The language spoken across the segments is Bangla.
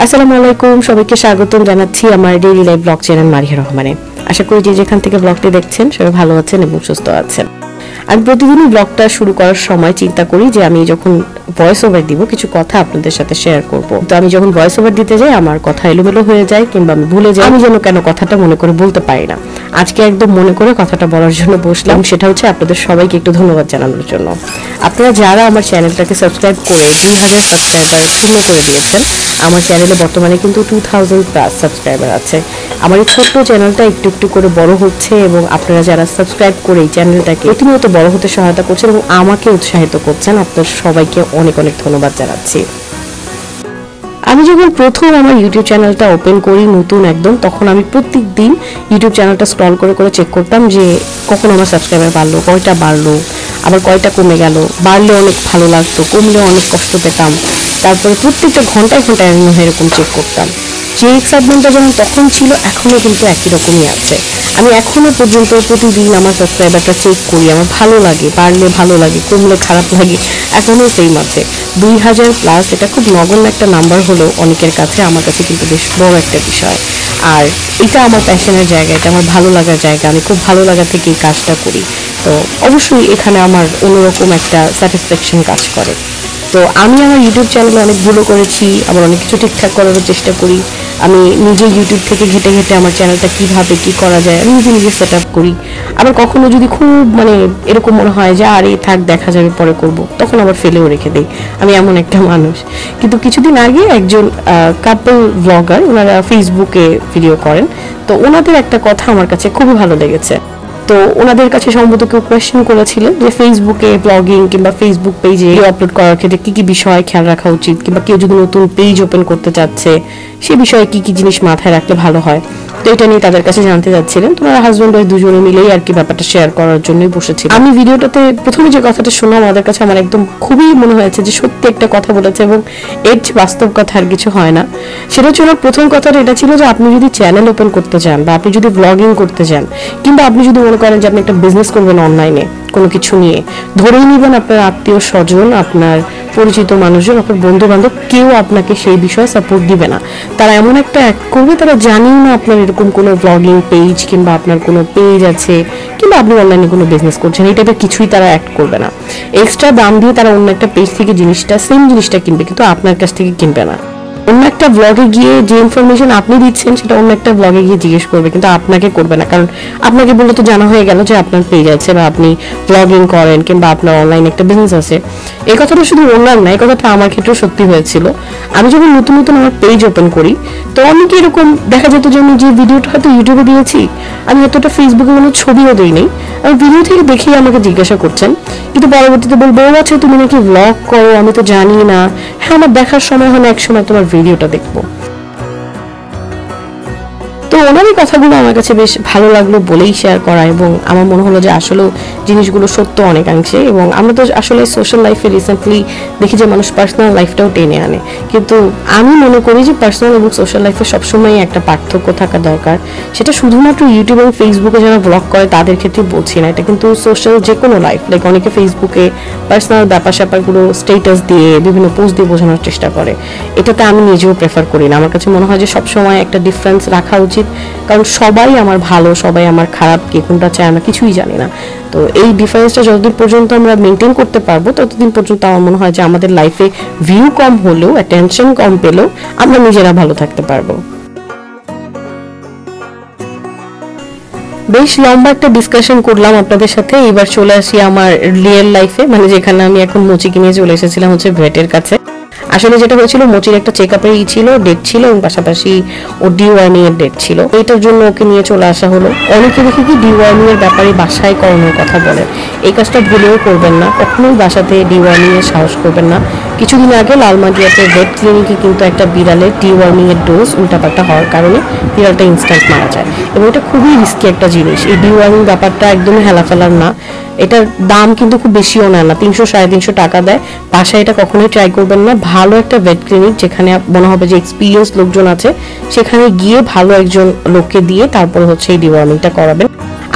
আসসালামু আলাইকুম, সবাইকে স্বাগতম জানাচ্ছি আমার daily life blog channel Maria রহমানে। আশা করি যে যেখান থেকে ব্লগটি দেখছেন সবাই ভালো আছেন এবং সুস্থ আছেন। আমি প্রতিদিনই ব্লগটা শুরু করার সময় চিন্তা করি যে আমি যখন ভয়েস ওভার দিব কিছু কথা আপনাদের সাথে শেয়ার করব। তো আমি যখন ভয়েস ওভার দিতে যাই আমার কথা এলোমেলো হয়ে যায় কিংবা আমি ভুলে যাই, আমি যেন কেন কথাটা মনে করে বলতে পারি না। আজকে একদম মনে করে কথাটা বলার জন্য বসলাম, সেটা হচ্ছে আপনাদের সবাইকে একটু ধন্যবাদ জানানোর জন্য। আপনারা যারা আমার চ্যানেলটাকে সাবস্ক্রাইব করে 2000 সাবস্ক্রাইবার পূর্ণ করে দিয়েছেন, আমার চ্যানেলে বর্তমানে কিন্তু 2000 প্লাস সাবস্ক্রাইবার আছে। আমার এই ছোট্ট চ্যানেলটা একটু একটু করে বড় হচ্ছে এবং আপনারা যারা সাবস্ক্রাইব করে এই চ্যানেলটাকে প্রতিনিয়ত বড় হতে সহায়তা করছেন এবং আমাকে উৎসাহিত করছেন, আপনাদের সবাইকে অনেক অনেক ধন্যবাদ জানাচ্ছি। আমি যখন প্রথম আমার ইউটিউব চ্যানেলটা ওপেন করি নতুন একদম, তখন আমি প্রত্যেক দিন ইউটিউব চ্যানেলটা স্ক্রল করে করে চেক করতাম যে কখন আমার সাবস্ক্রাইবার বাড়লো, কয়টা বাড়লো, আবার কয়টা কমে গেল। বাড়লে অনেক ভালো লাগতো, কমলে অনেক কষ্ট পেতাম। তারপরে প্রত্যেকটা ঘন্টায় ঘন্টায় আমি এরকম চেক করতাম। যে এক্সাইটমেন্টটা যেমন তখন ছিল এখনও কিন্তু একই রকমই আছে। আমি এখনো পর্যন্ত প্রতিদিন আমার সাবস্ক্রাইবারটা চেক করি, আমার ভালো লাগে, বাড়লে ভালো লাগে, কমলে খারাপ লাগে, এখনও সেম আছে। 2000 প্লাস, এটা খুব নগণ্য একটা নাম্বার হলেও অনেকের কাছে আমার কাছে কিন্তু বেশ বড় একটা বিষয়। আর এটা আমার প্যাশনের জায়গা, এটা আমার ভালো লাগার জায়গা, আমি খুব ভালো লাগা থেকে এই কাজটা করি। তো অবশ্যই এখানে আমার অন্যরকম একটা স্যাটিসফ্যাকশন কাজ করে। তো আমি আমার ইউটিউব চ্যানেলে অনেক ভুলও করেছি, আবার অনেক কিছু ঠিকঠাক করারও চেষ্টা করি। আমি নিজে ইউটিউব থেকে ঘেটে ঘেটে আমার চ্যানেলটা কীভাবে কী করা যায় আমি নিজে নিজে সেট আপ করি। আবার কখনো যদি খুব এরকম মনে হয় যে আরে থাক দেখা যাবে পরে করব, তখন আবার ফেলেও রেখে দিই। আমি এমন একটা মানুষ। কিন্তু কিছুদিন আগে একজন কাপল ব্লগার, ওনারা ফেসবুকে ভিডিও করেন, তো ওনাদের একটা কথা আমার কাছে খুবই ভালো লেগেছে। তো ওনাদের কাছে সম্ভবত কেউ কোয়েশ্চেন করেছিলেন যে ফেসবুকে ব্লগিং কিংবা ফেসবুক পেজে আপলোড করার ক্ষেত্রে কি কি বিষয় খেয়াল রাখা উচিত, কিংবা কেউ যদি নতুন পেজ ওপেন করতে চাচ্ছে সে বিষয়ে কি কি জিনিস মাথায় রাখলে ভালো হয়। তো এটা নিয়ে তাদের কাছে জানতে যাচ্ছিলেন। তোমরা হাজব্যান্ড ওয়াইফ দুজনে মিলেই আর কি ব্যাপারটা শেয়ার করার জন্যই বসেছিল। আমি ভিডিওটাতে প্রথমে যে কথাটা শুনলাম আমাদের কাছে আমার একদম খুবই মনে হয়েছে যে সত্যি একটা কথা বলেছে এবং এর বাস্তব কথা আর কিছু হয় না। সেটা ছিল প্রথম কথাটা এটা ছিল যে আপনি যদি চ্যানেল ওপেন করতে চান বা আপনি যদি ব্লগিং করতে চান কিংবা আপনি যদি মনে করেন যে আপনি একটা বিজনেস করবেন অনলাইনে কোনো কিছু নিয়ে, ধরেই নেবেন আপনার আত্মীয় স্বজন, আপনার পরিচিত মানুষজন, আপনার বন্ধু বান্ধব কেউ আপনাকে সেই বিষয়ে সাপোর্ট দিবে না। তারা এমন একটা অ্যাক্ট করবে, তারা জানেই না আপনার এরকম কোনো ব্লগিং পেজ কিংবা আপনার কোনো পেজ আছে কিংবা আপনি অনলাইনে কোনো বিজনেস করছেন, এই টাইপের কিছুই তারা অ্যাক্ট করবে না। এক্সট্রা দাম দিয়ে তারা অন্য একটা পেজ থেকে সেম জিনিসটা কিনবে, কিন্তু আপনার কাছ থেকে কিনবে না। অন্য একটা ব্লগে গিয়ে যে ইনফরমেশন আপনি দিচ্ছেন সেটা অন্য একটা ব্লগে গিয়ে জিজ্ঞেস করবে, কিন্তু আপনাকে করবে না। কারণ আপনাকে বললে তো জানা হয়ে গেল যে আপনার পেজ আছে বা আপনি ব্লগিং করেন কিংবা আপনার অনলাইন একটা বিজনেস আছে। এই কথাটা শুধু ওনার না, এই কথাটা আমার ক্ষেত্রেও সত্যি হয়েছিল। আমি যখন নতুন নতুন আমার পেজ ওপেন করি তো অনেকে এরকম দেখা যেত যে আমি যে ভিডিওটা হয়তো ইউটিউবে দিয়েছি, আমি হয়তো ওটা ফেসবুকে কোনো ছবিও দিই নেই, আমি ভিডিও থেকে দেখেই আমাকে জিজ্ঞাসা করছেন, কিন্তু পরবর্তীতে বলবো আছে তুমি নাকি ব্লগ করো, আমি তো জানি না। হ্যাঁ, আমার দেখার সময় হয় না, এক সময় তোমার ভিডিওটা দেখবো। তো ওনারই কথাগুলো আমার কাছে বেশ ভালো লাগলো বলেই শেয়ার করা, এবং আমার মনে হলো যে আসলেও জিনিসগুলো সত্য অনেকাংশে। এবং আমরা তো আসলে সোশ্যাল লাইফে রিসেন্টলি দেখি যে মানুষ পার্সোনাল লাইফটাও টেনে আনে, কিন্তু আমি মনে করি যে পার্সোনাল এবং সোশ্যাল লাইফে সবসময় একটা পার্থক্য থাকা দরকার। সেটা শুধুমাত্র ইউটিউব এবং ফেসবুকে যারা ব্লগ করে তাদের ক্ষেত্রে বলছি না, এটা কিন্তু সোশ্যাল যে কোনো লাইফ। লাইক অনেকে ফেসবুকে পার্সোনাল ব্যাপার স্যাপারগুলো স্টেটাস দিয়ে বিভিন্ন পোস্ট দিয়ে বোঝানোর চেষ্টা করে, এটাতে আমি নিজেও প্রেফার করি না। আমার কাছে মনে হয় যে সবসময় একটা ডিফারেন্স রাখা উচিত, কারণ সবাই আমার ভালো, সবাই আমার খারাপ, কে কোনটা চায় আমরা কিছুই জানি না। তো এই ডিফারেন্সটা যতদিন পর্যন্ত আমরা মেনটেন করতে পারবো ততদিন পর্যন্ত আমার মনে হয় যে আমাদের লাইফে ভিউ কম হলেও, অ্যাটেনশন কম পেলেও আমরা নিজেরা ভালো থাকতে পারবো। বেশ লম্বা একটা ডিসকাশন করলাম আপনাদের সাথে। এবার চলে আসি আমার রিয়েল লাইফে, যেখানে আমি এখন মুচিকে নিয়ে চলে এসেছিলাম হচ্ছে ভেটের কাছে। আসলে যেটা হয়েছিল, মুচির একটা চেক আপের ডেট ছিল এবং পাশাপাশি ও ডিওয়ার্মিং এর ডেট ছিল, এটার জন্য ওকে নিয়ে চলে আসা হলো। অনেকে দেখি কি ডিওয়ার্মিং এর ব্যাপারে বাসায় করানোর কথা বলে, এই কাজটা ভুলেও করবেন না, কখনোই বাসাতে ডিওয়ার্মিং এর সাহস করবেন না। কিছুদিন আগে লালমাটিয়াতে ভেট ক্লিনিকে কিন্তু একটা বিড়ালের ডিওয়ার্মিং এর ডোজ উল্টাপাল্টা হওয়ার কারণে বিড়ালটা ইনস্ট্যান্ট মারা যায়, এবং এটা খুবই রিস্কি একটা জিনিস। এই ডিওয়ার্মিং ব্যাপারটা একদমই হেলাফেলার না, এটার দাম কিন্তু খুব বেশিও নেয় না, 300-350 টাকা দেয়। বাসায় এটা কখনোই ট্রাই করবেন না। ভালো একটা ভেট ক্লিনিক যেখানে মনে হবে যে এক্সপিরিয়েন্স লোকজন আছে, সেখানে গিয়ে ভালো একজন লোককে দিয়ে তারপরে হচ্ছে এই ডিওয়ার্মিংটা করাবেন।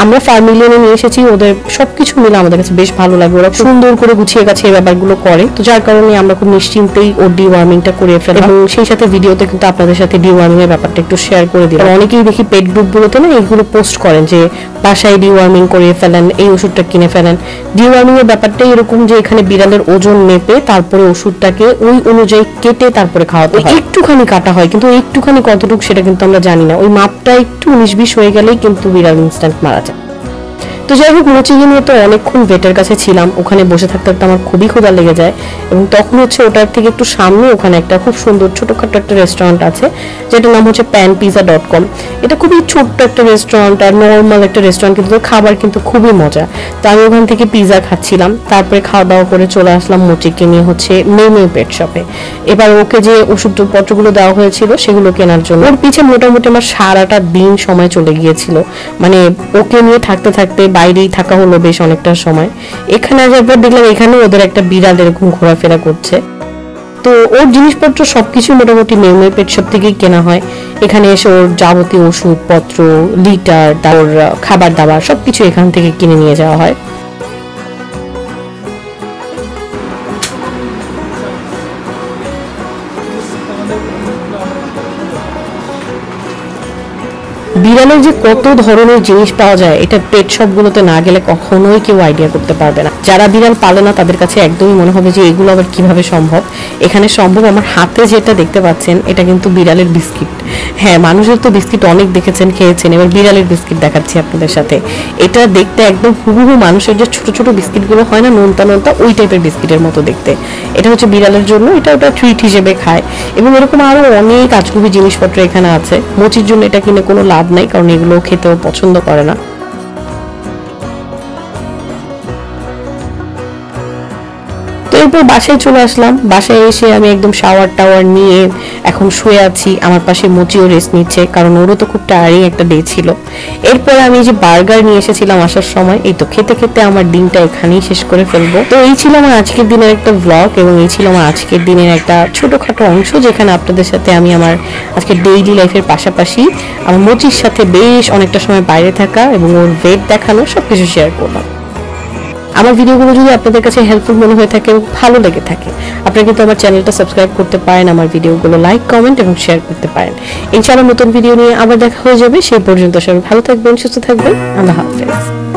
আমরা ফার্মিলিয়নে নিয়ে এসেছি, ওদের সবকিছু মিলে আমাদের কাছে বেশ ভালো লাগে, ওরা সুন্দর করে গুছিয়ে গাছে এই ব্যাপারগুলো করে। তো যার কারণে আমরা খুব নিশ্চিন্তেই ওর ডিওয়ার্মিংটা করে ফেলি এবং সেই সাথে ভিডিওতে কিন্তু আপনাদের সাথে ডিওয়ার্মিং এর ব্যাপারটা একটু শেয়ার করে দিলাম। অনেকেই দেখি পেট গ্রুপগুলোতে না এইগুলো পোস্ট করেন যে বাসায় ডিওয়ার্মিং করে ফেলেন, এই ওষুধটা কিনে ফেলেন। ডিওয়ার্মিং এর ব্যাপারটা এরকম যে এখানে বিড়ালের ওজন মেপে তারপরে ওষুধটাকে ওই অনুযায়ী কেটে তারপরে খাওয়াতে হয়। একটুখানি কাটা হয়, কিন্তু একটুখানি কতটুকু সেটা কিন্তু আমরা জানি না। ওই মাপটা একটু 19-20 হয়ে গেলেই কিন্তু বিড়াল ইনস্ট্যান্ট মারা যায়। তো যাই হোক, মোচিকে নিয়ে তো অনেকক্ষণ ভেটের কাছে ছিলাম, ওখানে বসে থাকতে থাকতে আমার খুবই ক্ষুধা লেগে যায়। এবং তখন ওটার থেকে একটু সামনে ওখানে একটা খুব সুন্দর ছোটখাটো একটা রেস্টুরেন্ট আছে, যেটার নাম হচ্ছে panpizza.com। এটা খুবই ছোট্ট একটা রেস্টুরেন্ট আর নর্মাল একটা রেস্টুরেন্ট, কিন্তু খাবার কিন্তু খুবই মজা। তো আমি ওখান থেকে পিজা খাচ্ছিলাম, তারপরে খাওয়া দাওয়া করে চলে আসলাম মোচিকে নিয়ে মেউ পেট শপে। এবার ওকে যে ওষুধপত্রগুলো দেওয়া হয়েছিল সেগুলো কেনার জন্য ওর পিছে মোটামুটি আমার সারাটা দিন সময় চলে গিয়েছিল। মানে ওকে নিয়ে থাকতে থাকতে বাইরেই থাকা হলো বেশ অনেকটা সময়। এখানে আসার পর দেখলাম এখানে ওদের একটা বিড়াল এরকম ঘোরাফেরা করছে। তো ওর জিনিসপত্র সবকিছু মোটামুটি মেউ পেট শপ থেকেই কেনা হয়। এখানে এসে ওর যাবতীয় ওষুধপত্র, লিটার, তারপর খাবার দাবার সবকিছু এখান থেকে কিনে নিয়ে যাওয়া হয়। বিড়ালের যে কত ধরনের জিনিস পাওয়া যায় এটা পেট শপগুলোতে না গেলে কখনোই কেউ আইডিয়া করতে পারবে না। যারা বিড়াল পালে না তাদের কাছে একদমই মনে হবে যে এগুলো আবার কিভাবে সম্ভব। এখানে সম্ভব। আমার হাতে যেটা দেখতে পাচ্ছেন এটা কিন্তু বিড়ালের বিস্কিট। হ্যাঁ, মানুষের তো বিস্কিট অনেক দেখেছেন, খেয়েছেন, এবার বিড়ালের বিস্কিট দেখাচ্ছি আপনাদের সাথে। এটা দেখতে একদম হুবহু মানুষের যে ছোট ছোট বিস্কিটগুলো হয় না, নোনতা নোনতা, ওই টাইপের বিস্কিটের মতো দেখতে। এটা হচ্ছে বিড়ালের জন্য, এটা ওটা ট্রিট হিসেবে খায়। এবং এরকম আরো অনেক আজগুবি জিনিসপত্র এখানে আছে। মোচির জন্য এটা কিনে কোনো লাভ নাই, কারণ এগুলো খেতেও পছন্দ করে না। এরপর বাসায় চলে আসলাম। বাসায় এসে আমি একদম শাওয়ার টাওয়ার নিয়ে এখন শুয়ে আছি। আমার পাশে মোচিও রেস্ট নিচ্ছে, কারণ ওরও তো খুব টায়ারিং একটা ডে ছিল। এরপর আমি যে বার্গার নিয়ে এসেছিলাম আসার সময়, এই তো খেতে খেতে আমার দিনটা এখানেই শেষ করে ফেলবো। তো এই ছিল আমার আজকের দিনের একটা ব্লগ, এবং এই ছিল আমার আজকের দিনের একটা ছোটখাটো অংশ, যেখানে আপনাদের সাথে আমি আমার আজকে ডেইলি লাইফের পাশাপাশি আমার মোচির সাথে বেশ অনেকটা সময় বাইরে থাকা এবং ওর ওয়েট দেখানো সবকিছু শেয়ার করলাম। আমার ভিডিওগুলো যদি আপনাদের কাছে হেল্পফুল মনে হয়ে থাকে, ভালো লেগে থাকে, আপনারা কিন্তু আমার চ্যানেলটা সাবস্ক্রাইব করতে পারেন, আমার ভিডিওগুলো লাইক, কমেন্ট এবং শেয়ার করতে পারেন। ইনশাআল্লাহ নতুন ভিডিও নিয়ে আবার দেখা হয়ে যাবে। সেই পর্যন্ত সবাই ভালো থাকবেন, সুস্থ থাকবেন। আল্লাহ হাফেজ।